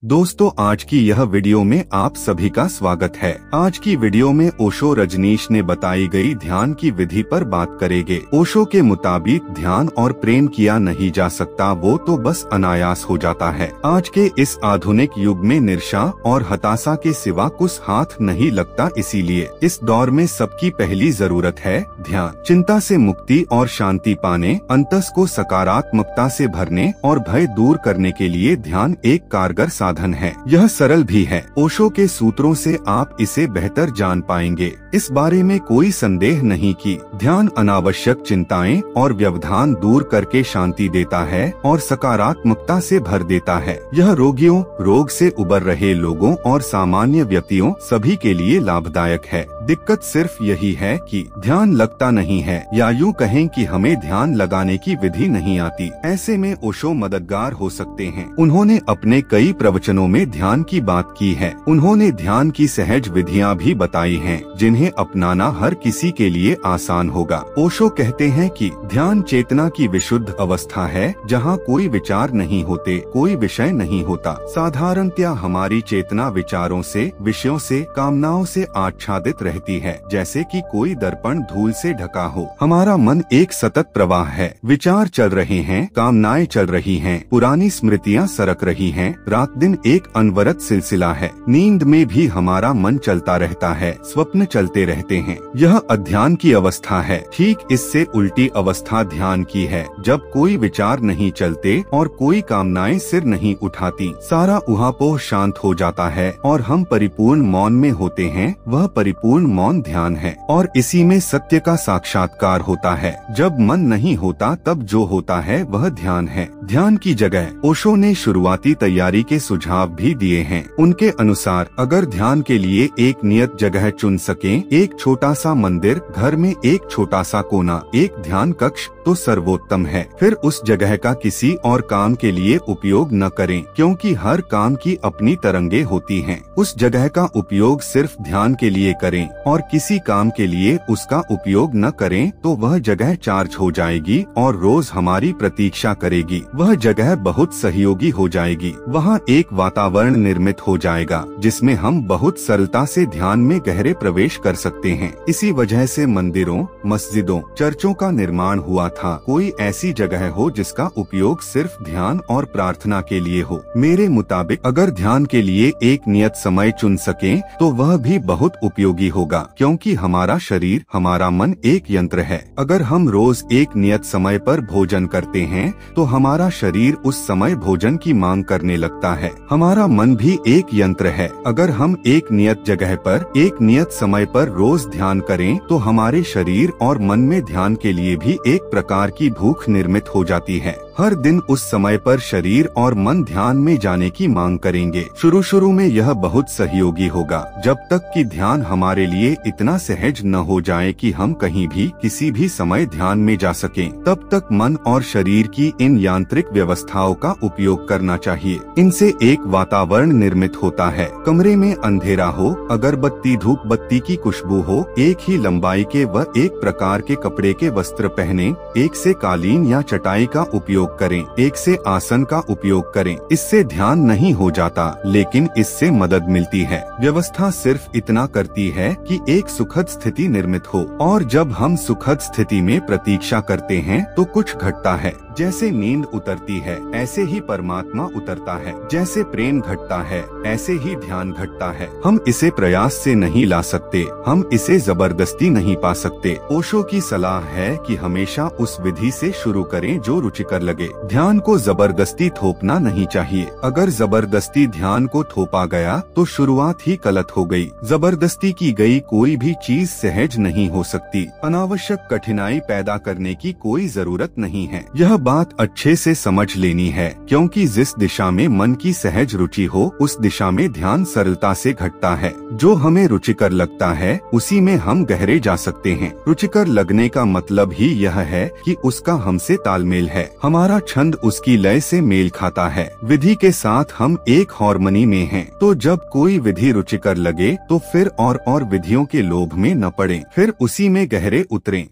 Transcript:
दोस्तों, आज की यह वीडियो में आप सभी का स्वागत है। आज की वीडियो में ओशो रजनीश ने बताई गई ध्यान की विधि पर बात करेंगे। ओशो के मुताबिक ध्यान और प्रेम किया नहीं जा सकता, वो तो बस अनायास हो जाता है। आज के इस आधुनिक युग में निराशा और हताशा के सिवा कुछ हाथ नहीं लगता, इसीलिए इस दौर में सबकी पहली जरूरत है ध्यान। चिंता से मुक्ति और शांति पाने, अंतस को सकारात्मकता से भरने और भय दूर करने के लिए ध्यान एक कारगर साधन है। यह सरल भी है। ओशो के सूत्रों से आप इसे बेहतर जान पाएंगे, इस बारे में कोई संदेह नहीं कि ध्यान अनावश्यक चिंताएं और व्यवधान दूर करके शांति देता है और सकारात्मकता से भर देता है। यह रोगियों, रोग से उबर रहे लोगों और सामान्य व्यक्तियों सभी के लिए लाभदायक है। दिक्कत सिर्फ यही है कि ध्यान लगता नहीं है, या यूं कहें कि हमें ध्यान लगाने की विधि नहीं आती। ऐसे में ओशो मददगार हो सकते हैं। उन्होंने अपने कई प्रवचनों में ध्यान की बात की है। उन्होंने ध्यान की सहज विधियां भी बताई हैं, जिन्हें अपनाना हर किसी के लिए आसान होगा। ओशो कहते हैं कि ध्यान चेतना की विशुद्ध अवस्था है, जहां कोई विचार नहीं होते, कोई विषय नहीं होता। साधारणतया हमारी चेतना विचारों से, विषयों से, कामनाओं से आच्छादित रहती है, जैसे कि कोई दर्पण धूल से ढका हो। हमारा मन एक सतत प्रवाह है। विचार चल रहे हैं, कामनाएं चल रही हैं, पुरानी स्मृतियां सरक रही हैं, रात दिन एक अनवरत सिलसिला है। नींद में भी हमारा मन चलता रहता है, स्वप्न चलते रहते हैं। यह अध्यान की अवस्था है। ठीक इससे उल्टी अवस्था ध्यान की है, जब कोई विचार नहीं चलते और कोई कामनाएं सिर नहीं उठाती। सारा उहापोह शांत हो जाता है और हम परिपूर्ण मौन में होते हैं। वह परिपूर्ण मौन ध्यान है और इसी में सत्य का साक्षात्कार होता है। जब मन नहीं होता, तब जो होता है वह ध्यान है। ध्यान की जगह ओशो ने शुरुआती तैयारी के सुझाव भी दिए हैं। उनके अनुसार अगर ध्यान के लिए एक नियत जगह चुन सकें, एक छोटा सा मंदिर, घर में एक छोटा सा कोना, एक ध्यान कक्ष, तो सर्वोत्तम है। फिर उस जगह का किसी और काम के लिए उपयोग न करें, क्योंकि हर काम की अपनी तरंगे होती हैं। उस जगह का उपयोग सिर्फ ध्यान के लिए करें और किसी काम के लिए उसका उपयोग न करें, तो वह जगह चार्ज हो जाएगी और रोज हमारी प्रतीक्षा करेगी। वह जगह बहुत सहयोगी हो जाएगी। वहाँ एक वातावरण निर्मित हो जाएगा, जिसमें हम बहुत सरलता से ध्यान में गहरे प्रवेश कर सकते हैं। इसी वजह से मंदिरों, मस्जिदों, चर्चों का निर्माण हुआ था। कोई ऐसी जगह हो जिसका उपयोग सिर्फ ध्यान और प्रार्थना के लिए हो। मेरे मुताबिक अगर ध्यान के लिए एक नियत समय चुन सकें, तो वह भी बहुत उपयोगी होगा, क्योंकि हमारा शरीर, हमारा मन एक यंत्र है। अगर हम रोज एक नियत समय पर भोजन करते हैं, तो हमारा शरीर उस समय भोजन की मांग करने लगता है। हमारा मन भी एक यंत्र है। अगर हम एक नियत जगह पर, एक नियत समय पर रोज ध्यान करें, तो हमारे शरीर और मन में ध्यान के लिए भी एक प्रकार की भूख निर्मित हो जाती है। हर दिन उस समय पर शरीर और मन ध्यान में जाने की मांग करेंगे। शुरू में यह बहुत सहयोगी होगा, जब तक कि ध्यान हमारे लिए इतना सहज न हो जाए कि हम कहीं भी, किसी भी समय ध्यान में जा सकें। तब तक मन और शरीर की इन यांत्रिक व्यवस्थाओं का उपयोग करना चाहिए। इनसे एक वातावरण निर्मित होता है। कमरे में अंधेरा हो, अगरबत्ती, धूप बत्ती की खुशबू हो, एक ही लंबाई के व एक प्रकार के कपड़े के वस्त्र पहने, एक से कालीन या चटाई का उपयोग करें, एक से आसन का उपयोग करें। इससे ध्यान नहीं हो जाता, लेकिन इससे मदद मिलती है। व्यवस्था सिर्फ इतना करती है कि एक सुखद स्थिति निर्मित हो, और जब हम सुखद स्थिति में प्रतीक्षा करते हैं, तो कुछ घटता है। जैसे नींद उतरती है, ऐसे ही परमात्मा उतरता है। जैसे प्रेम घटता है, ऐसे ही ध्यान घटता है। हम इसे प्रयास से नहीं ला सकते, हम इसे जबरदस्ती नहीं पा सकते। ओशो की सलाह है कि हमेशा उस विधि से शुरू करें जो रुचिकर लगे। ध्यान को जबरदस्ती थोपना नहीं चाहिए। अगर जबरदस्ती ध्यान को थोपा गया, तो शुरुआत ही गलत हो गई। जबरदस्ती की गई कोई भी चीज सहज नहीं हो सकती। अनावश्यक कठिनाई पैदा करने की कोई जरूरत नहीं है। यह बात अच्छे से समझ लेनी है, क्योंकि जिस दिशा में मन की सहज रुचि हो, उस दिशा में ध्यान सरलता से घटता है। जो हमें रुचिकर लगता है, उसी में हम गहरे जा सकते हैं। रुचिकर लगने का मतलब ही यह है कि उसका हमसे तालमेल है, हमारा छंद उसकी लय से मेल खाता है। विधि के साथ हम एक हार्मनी में हैं। तो जब कोई विधि रुचिकर लगे, तो फिर और विधियों के लोभ में न पड़ें, फिर उसी में गहरे उतरें।